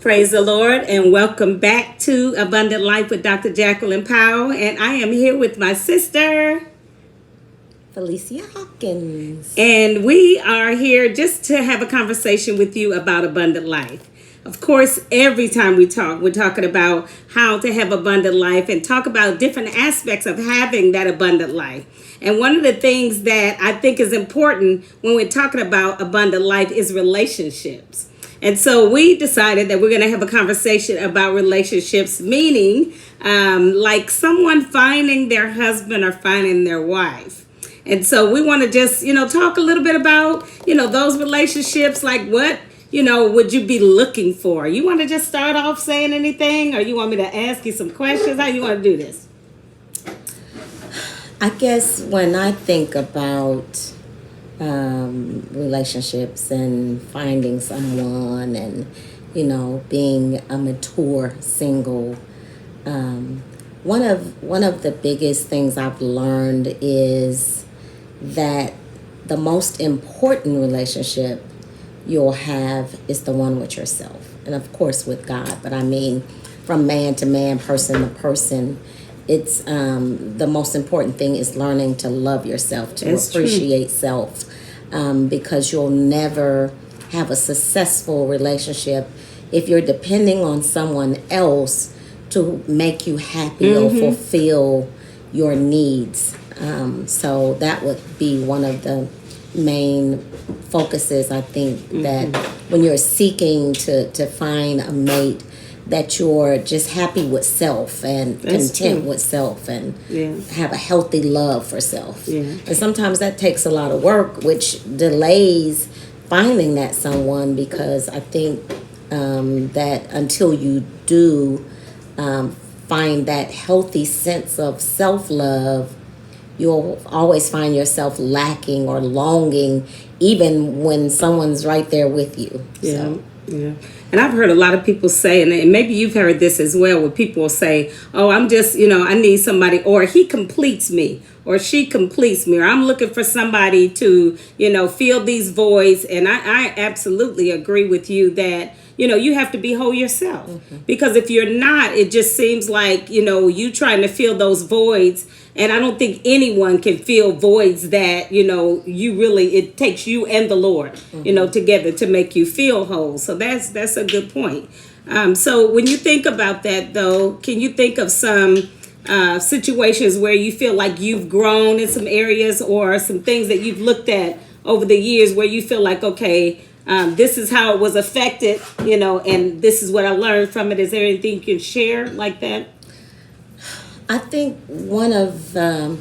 Praise the Lord and welcome back to Abundant Life with Dr. Jacqueline Powell. And I am here with my sister. Felicia Hawkins. And we are here just to have a conversation with you about abundant life. Of course, every time we talk, we're talking about how to have abundant life and talk about different aspects of having that abundant life. And one of the things that I think is important when we're talking about abundant life is relationships. And so we decided that we're going to have a conversation about relationships, meaning like someone finding their husband or finding their wife. And so we want to just, talk a little bit about, those relationships, like what, would you be looking for? You want to just start off saying anything, or you want me to ask you some questions? How you want to do this? I guess when I think about relationships and finding someone and, being a mature single, one of the biggest things I've learned is that the most important relationship you'll have is the one with yourself, and of course with God. But I mean, from man to man, person to person, it's the most important thing is learning to love yourself, to That's appreciate self, because you'll never have a successful relationship if you're depending on someone else to make you happy or fulfill your needs. So that would be one of the main focuses, I think, that when you're seeking to find a mate, that you're just happy with self and content with self and have a healthy love for self. Yeah. And sometimes that takes a lot of work, which delays finding that someone, because I think that until you do find that healthy sense of self-love, you'll always find yourself lacking or longing, even when someone's right there with you. Yeah. So. Yeah. And I've heard a lot of people say, and maybe you've heard this as well, where people will say, oh, I'm just, I need somebody, or he completes me, or she completes me, or I'm looking for somebody to, fill these voids. And I absolutely agree with you that, you have to be whole yourself. Because if you're not, it just seems like, you trying to fill those voids. And I don't think anyone can fill voids that, it takes you and the Lord, together to make you feel whole. So that's a good point. So when you think about that, though, can you think of some situations where you feel like you've grown in some areas, or some things that you've looked at over the years where you feel like, okay, this is how it was affected, and this is what I learned from it. Is there anything you can share like that? I think one of the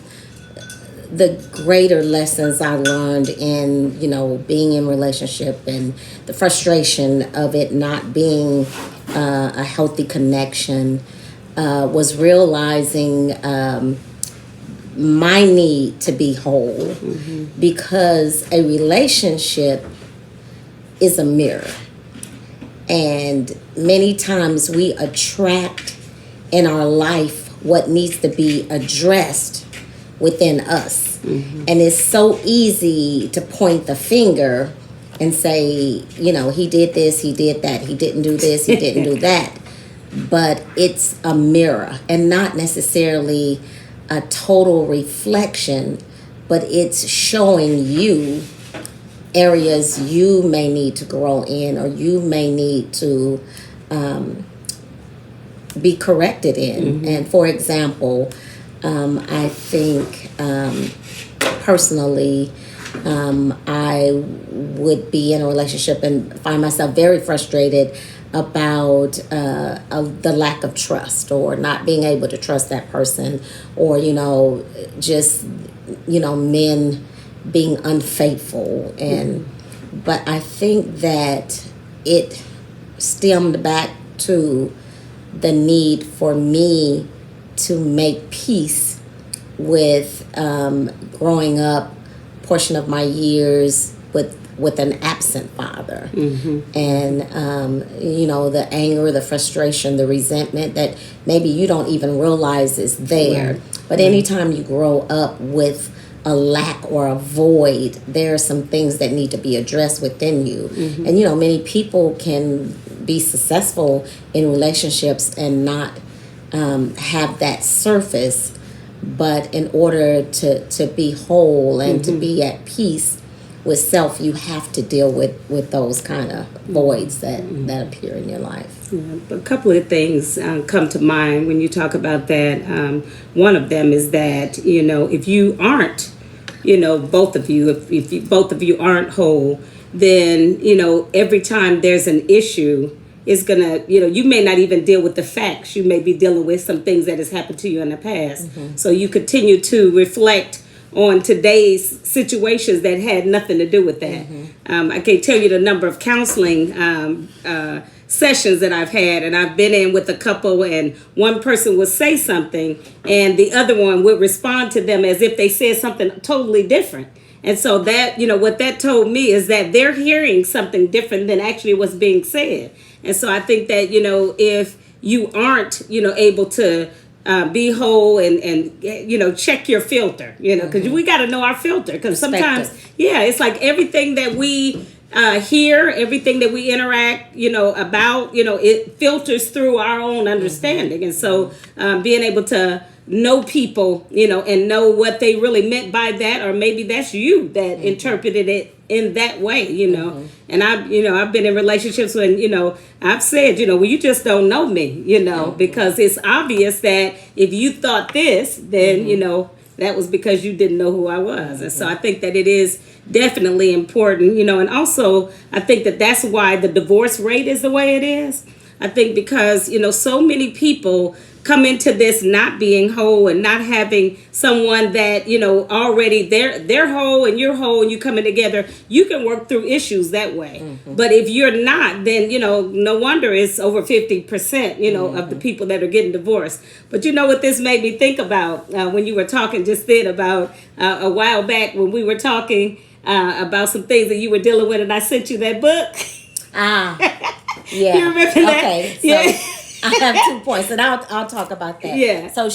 greater lessons I learned in, being in relationship and the frustration of it not being a healthy connection was realizing my need to be whole, because a relationship is a mirror. And many times we attract in our life what needs to be addressed within us. And it's so easy to point the finger and say, he did this, he did that, he didn't do this, he didn't do that. But it's a mirror, and not necessarily a total reflection, but it's showing you areas you may need to grow in, or you may need to be corrected in. And for example, I think personally, I would be in a relationship and find myself very frustrated about the lack of trust, or not being able to trust that person, or just men being unfaithful. And but I think that it stemmed back to the need for me to make peace with growing up, portion of my years with an absent father. And the anger, the frustration, the resentment that maybe you don't even realize is there. But anytime you grow up with a lack or a void. There are some things that need to be addressed within you. And many people can be successful in relationships and not have that surface, but in order to be whole and to be at peace with self, you have to deal with those kind of voids that appear in your life. Yeah, a couple of things come to mind when you talk about that. One of them is that, if you aren't, both of you, if you, both of you aren't whole, then, every time there's an issue, is going to, you may not even deal with the facts. You may be dealing with some things that has happened to you in the past. So you continue to reflect on today's situations that had nothing to do with that. I can't tell you the number of counseling sessions that I've had, and I've been in with a couple, and one person would say something and the other one would respond to them as if they said something totally different. And so that, what that told me is that they're hearing something different than actually what's being said. And so I think that, if you aren't, able to be whole and check your filter, because we got to know our filter, because sometimes, it's like everything that we hear, everything that we interact, about, it filters through our own understanding. And so being able to know people, and know what they really meant by that, or maybe that's you that interpreted it in that way, and I've been in relationships when, I've said, well, you just don't know me, because it's obvious that if you thought this, then, that was because you didn't know who I was. And so I think that it is definitely important, and also I think that that's why the divorce rate is the way it is. I think because, so many people come into this not being whole and not having someone that, already they're whole and you're whole and you coming together, you can work through issues that way. But if you're not, then, no wonder it's over 50%, of the people that are getting divorced. But you know what this made me think about when you were talking just then about a while back when we were talking about some things that you were dealing with, and I sent you that book. Yeah. You remember that? Okay. So yeah. I have 2 points, and I'll talk about that. Yeah. So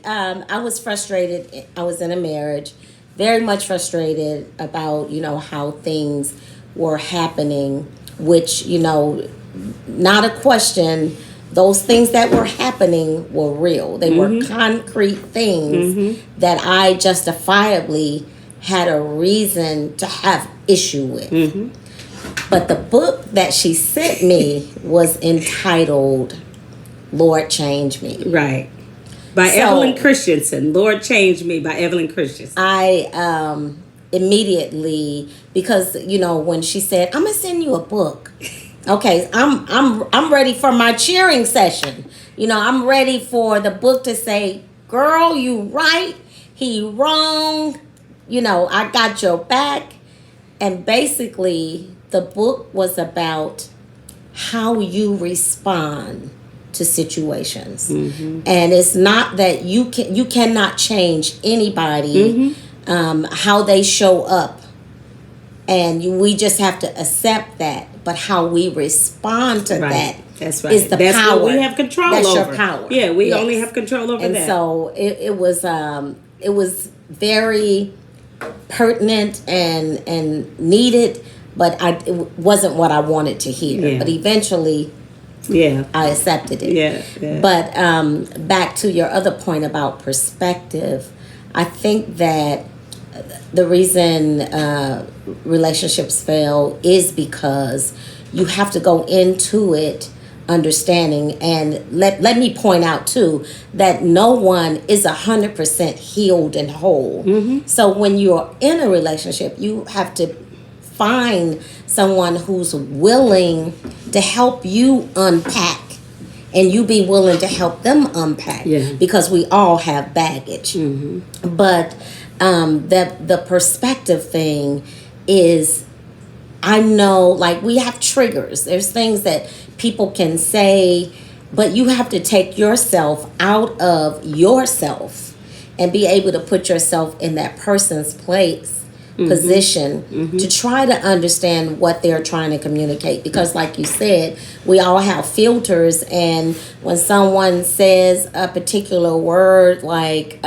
I was frustrated. I was in a marriage, very much frustrated about, how things were happening, which, not a question. Those things that were happening were real. They were concrete things that I justifiably had a reason to have issue with. But the book that she sent me was entitled Lord Change Me. Right. By Evelyn Christensen. Lord Change Me by Evelyn Christensen. I immediately, because when she said, I'm gonna send you a book. Okay, I'm ready for my cheering session. I'm ready for the book to say, girl, you right, he wrong. I got your back. And basically the book was about how you respond to situations. And it's not that you cannot change anybody, how they show up, and we just have to accept that. But how we respond to that, that's right, is the that's power. What we have control that's over. Your power. Yeah, we only have control over and that. And so it was very pertinent and needed, but it wasn't what I wanted to hear. Yeah. But eventually, I accepted it. Yeah. But back to your other point about perspective, I think that the reason relationships fail is because you have to go into it understanding, and let me point out too that no one is 100% healed and whole. So when you're in a relationship, you have to find someone who's willing to help you unpack, and you be willing to help them unpack, because we all have baggage. But the perspective thing is, I know, like, we have triggers. There's things that people can say, but you have to take yourself out of yourself and be able to put yourself in that person's position to try to understand what they're trying to communicate. Because like you said, we all have filters, and when someone says a particular word like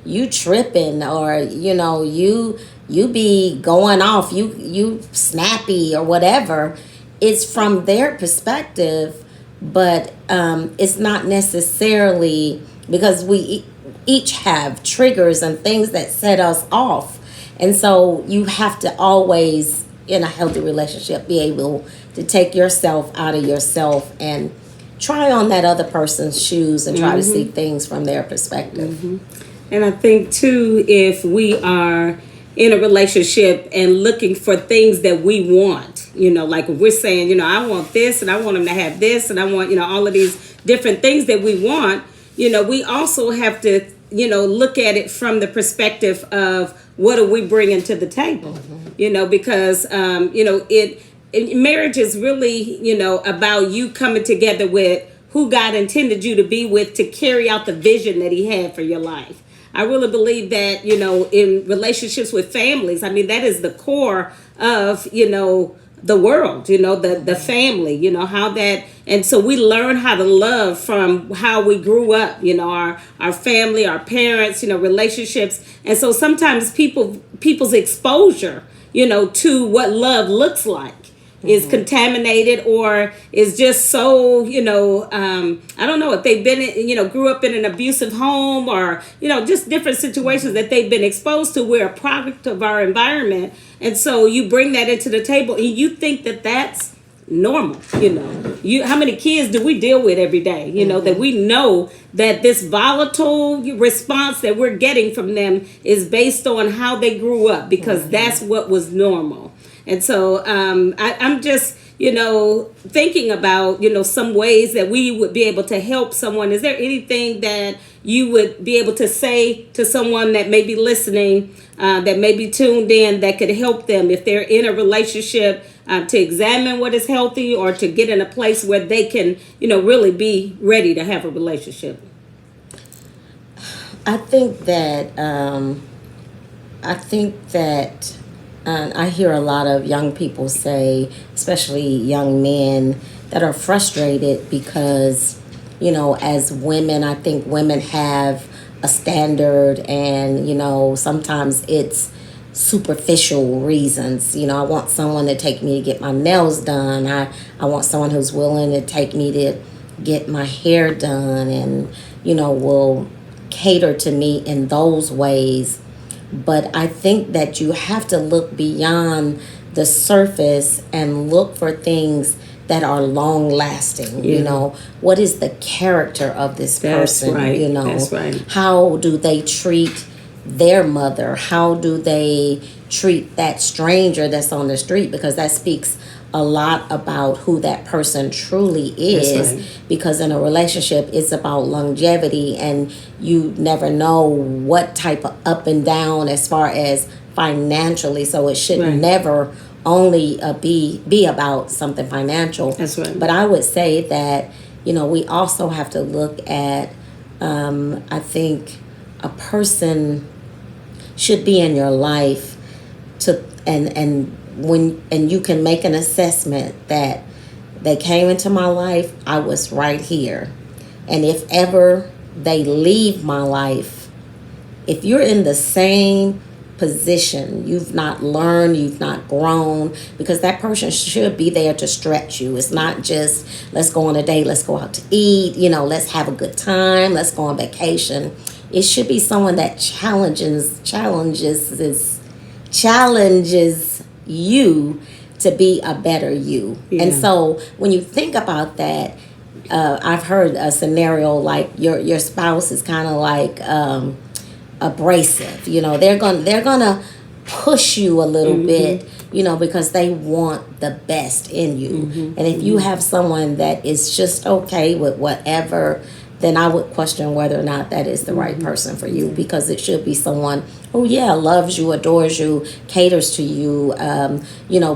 you tripping, or you be going off, you snappy or whatever. It's from their perspective, but it's not necessarily, because each have triggers and things that set us off. And so you have to always, in a healthy relationship, be able to take yourself out of yourself and try on that other person's shoes and try to see things from their perspective. And I think too, if we are in a relationship and looking for things that we want, like if we're saying, I want this and I want him to have this and I want, all of these different things that we want, we also have to, look at it from the perspective of what are we bringing to the table, because, marriage is really, about you coming together with who God intended you to be with to carry out the vision that he had for your life. I really believe that, in relationships with families, I mean, that is the core of, the world, the family, how that, and so we learn how to love from how we grew up, our family, our parents, relationships. And so sometimes people's exposure, to what love looks like is contaminated, or is just so, I don't know if they've been, grew up in an abusive home, or, just different situations that they've been exposed to. We're a product of our environment. And so you bring that into the table and you think that that's normal, how many kids do we deal with every day, that we know that this volatile response that we're getting from them is based on how they grew up, because that's what was normal. And so I'm just, thinking about, some ways that we would be able to help someone. Is there anything that you would be able to say to someone that may be listening, that may be tuned in, that could help them if they're in a relationship, to examine what is healthy, or to get in a place where they can, really be ready to have a relationship? I think that I hear a lot of young people say, especially young men, that are frustrated because, as women, I think women have a standard, and, sometimes it's superficial reasons. I want someone to take me to get my nails done. I want someone who's willing to take me to get my hair done, and, will cater to me in those ways. But I think that you have to look beyond the surface and look for things that are long lasting. What is the character of this person? That's right. How do they treat their mother? How do they treat that stranger that's on the street? Because that speaks a lot about who that person truly is. Right. Because in a relationship, it's about longevity, and you never know what type of up and down as far as financially. So it should never only be about something financial. That's right. But I would say that, we also have to look at, I think a person should be in your life and you can make an assessment that they came into my life, I was right here. And if ever they leave my life, if you're in the same position, you've not learned, you've not grown, because that person should be there to stretch you. It's not just, let's go on a date, let's go out to eat, let's have a good time, let's go on vacation. It should be someone that challenges you to be a better you. Yeah. And so when you think about that, I've heard a scenario like your spouse is kind of like abrasive. They're gonna push you a little bit, because they want the best in you. And if you have someone that is just okay with whatever, then I would question whether or not that is the right person for you, because it should be someone who, loves you, adores you, caters to you,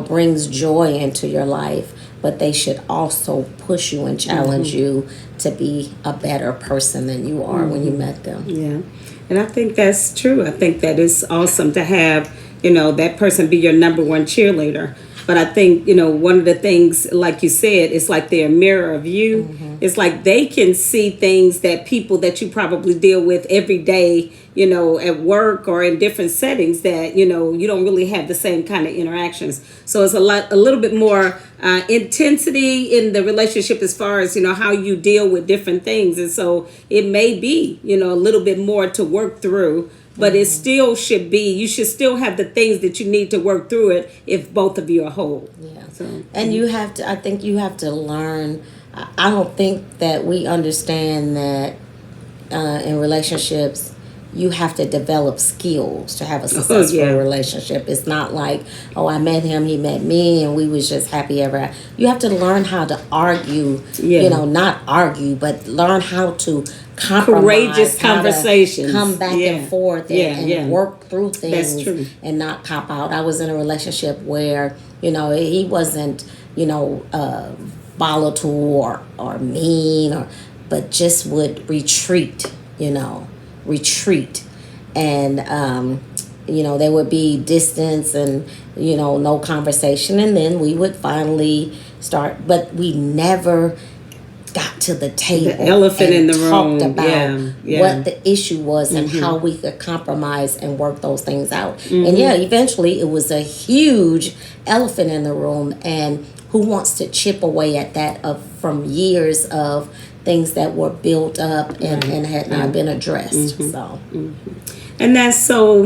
brings joy into your life. But they should also push you and challenge you to be a better person than you are when you met them. Yeah. And I think that's true. I think that it's awesome to have, that person be your number one cheerleader. But I think, one of the things, like you said, it's like they're a mirror of you. It's like they can see things that people that you probably deal with every day, at work or in different settings that, you don't really have the same kind of interactions. So it's a little bit more intensity in the relationship as far as, how you deal with different things. And so it may be, a little bit more to work through, but it still should be, you should still have the things that you need to work through it if both of you are whole. Yeah. So, and you have to, I think you have to learn. I don't think that we understand that in relationships, you have to develop skills to have a successful relationship. It's not like, oh, I met him, he met me, and we was just happy ever after. You have to learn how to argue, not argue, but learn how to compromise. Courageous conversations. Come back and forth and work through things. That's true. And not cop out. I was in a relationship where, he wasn't, volatile or mean, but just would retreat. And there would be distance and no conversation, and then we would finally start, but we never got to the table, the elephant in the room, talked about what the issue was and how we could compromise and work those things out. And eventually it was a huge elephant in the room, and who wants to chip away at that from years of things that were built up and had not been addressed. So, and that's so,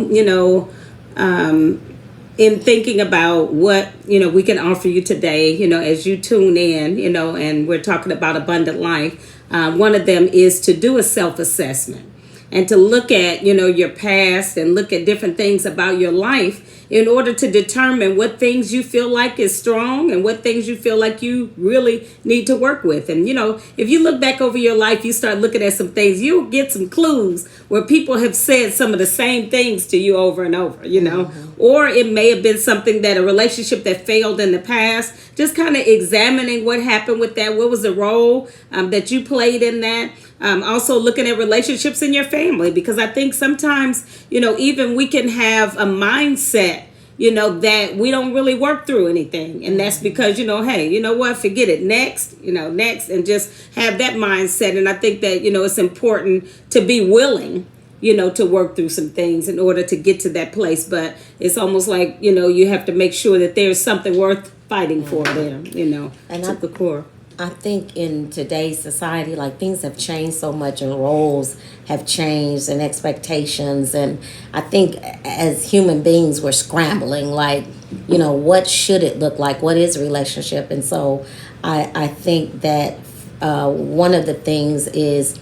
in thinking about what, we can offer you today, as you tune in, and we're talking about abundant life, one of them is to do a self-assessment and to look at, your past and look at different things about your life in order to determine what things you feel like is strong and what things you feel like you really need to work with. And, if you look back over your life, you start looking at some things, you'll get some clues where people have said some of the same things to you over and over, or it may have been something that a relationship that failed in the past, just kind of examining what happened with that. What was the role that you played in that? Also looking at relationships in your family, because I think sometimes, even we can have a mindset, that we don't really work through anything. And that's because, hey, you know what, forget it. Next, and just have that mindset. And I think that, it's important to be willing, to work through some things in order to get to that place. But it's almost like, you have to make sure that there's something worth fighting for there, and at the core. I think in today's society, like, things have changed so much and roles have changed and expectations. And I think as human beings, we're scrambling, like, what should it look like? What is a relationship? And so I think that one of the things is,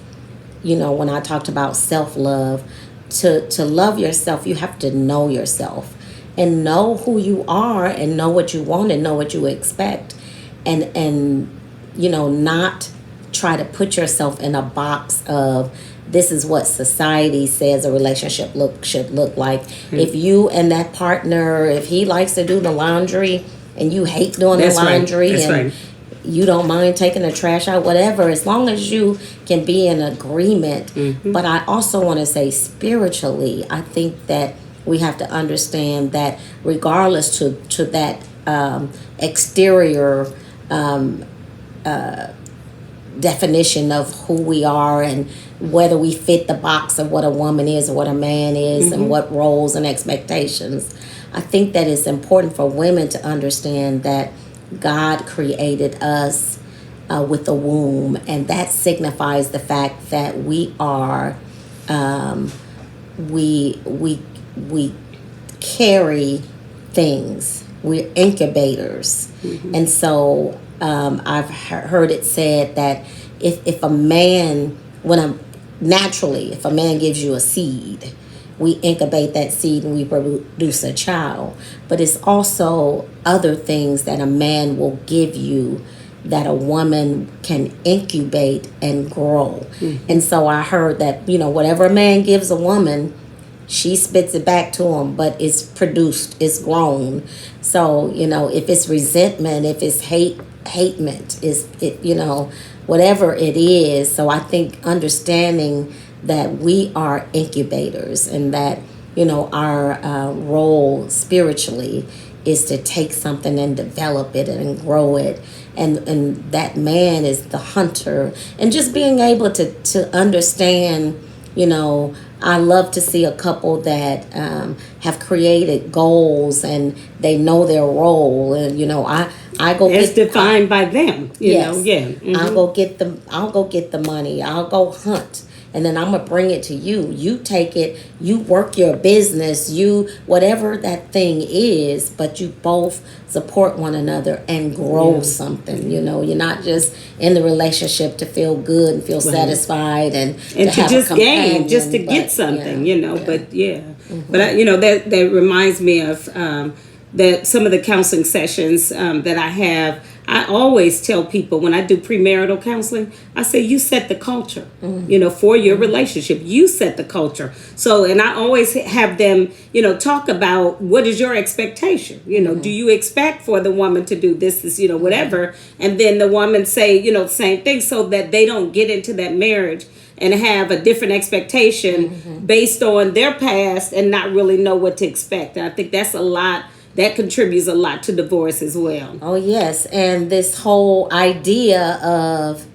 when I talked about self-love, to love yourself, you have to know yourself and know who you are and know what you want and know what you expect. And not try to put yourself in a box of, this is what society says a relationship should look like. If you and that partner, if he likes to do the laundry and you hate doing the laundry, and you don't mind taking the trash out, whatever, as long as you can be in agreement. But I also want to say, spiritually, I think that we have to understand that regardless to that exterior definition of who we are and whether we fit the box of what a woman is or what a man is and what roles and expectations, I think that it's important for women to understand that God created us with a womb, and that signifies the fact that we are we carry things. We're incubators. And so I've heard it said that if a man, if a man gives you a seed, we incubate that seed and we produce a child. But it's also other things that a man will give you that a woman can incubate and grow. And so I heard that, whatever a man gives a woman, she spits it back to him, but it's produced, it's grown. So, if it's resentment, if it's hatement, whatever it is. So I think understanding that we are incubators and that, our role spiritually is to take something and develop it and grow it. And that man is the hunter. And just being able to understand, I love to see a couple that have created goals and they know their role. And I go it's get defined by them. Yes. Yeah. Mm-hmm. I'll go get the money. I'll go hunt. And then I'm going to bring it to you. You take it. You work your business. You, whatever that thing is, but you both support one another and grow something. You're not just in the relationship to feel good and feel satisfied and to have just a gain, just to get something, But but that reminds me of that some of the counseling sessions that I have. I always tell people when I do premarital counseling, I say you set the culture, for your relationship. You set the culture. So, and I always have them, talk about what is your expectation. Do you expect for the woman to do this, whatever, and then the woman say, the same thing, so that they don't get into that marriage and have a different expectation based on their past and not really know what to expect. And I think that's a lot. That contributes a lot to divorce as well. Oh, yes. And this whole idea of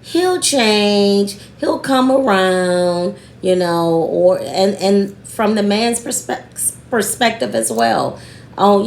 he'll change, he'll come around, and from the man's perspective as well. Oh,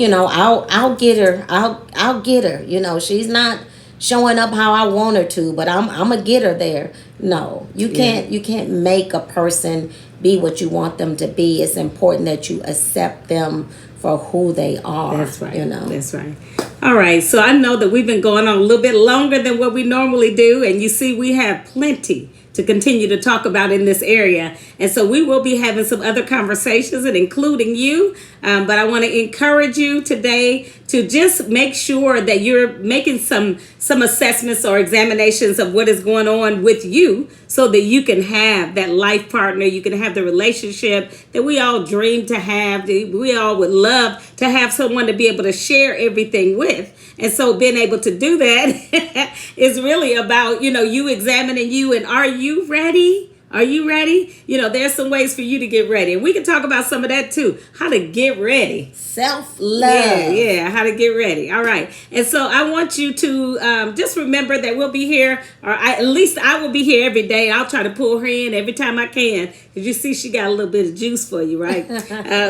I'll get her. I'll get her. She's not showing up how I want her to, but I'm gonna get her there. No, you can't make a person be what you want them to be. It's important that you accept them for who they are. That's right. That's right. All right. So I know that we've been going on a little bit longer than what we normally do. And you see, we have plenty to continue to talk about in this area. And so we will be having some other conversations, and including you. But I want to encourage you today to just make sure that you're making some assessments or examinations of what is going on with you, so that you can have that life partner, you can have the relationship that we all dream to have. We all would love to have someone to be able to share everything with. And so being able to do that is really about, you examining you, and are you ready? Are you ready? There's some ways for you to get ready. And we can talk about some of that too. How to get ready. Self-love. Yeah, how to get ready. All right. And so I want you to just remember that we'll be here, or at least I will be here every day. I'll try to pull her in every time I can. Because you see, she got a little bit of juice for you, right?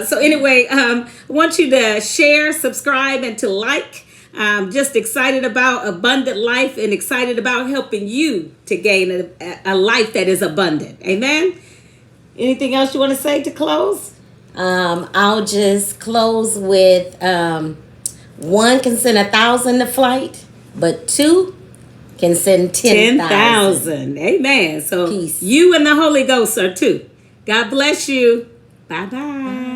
So anyway, I want you to share, subscribe, and to like. Just excited about abundant life and excited about helping you to gain a life that is abundant. Amen. Anything else you want to say to close? I'll just close with one can send 1,000 to flight, but two can send 10,000. Amen. So peace. You and the Holy Ghost are two. God bless you. Bye-bye.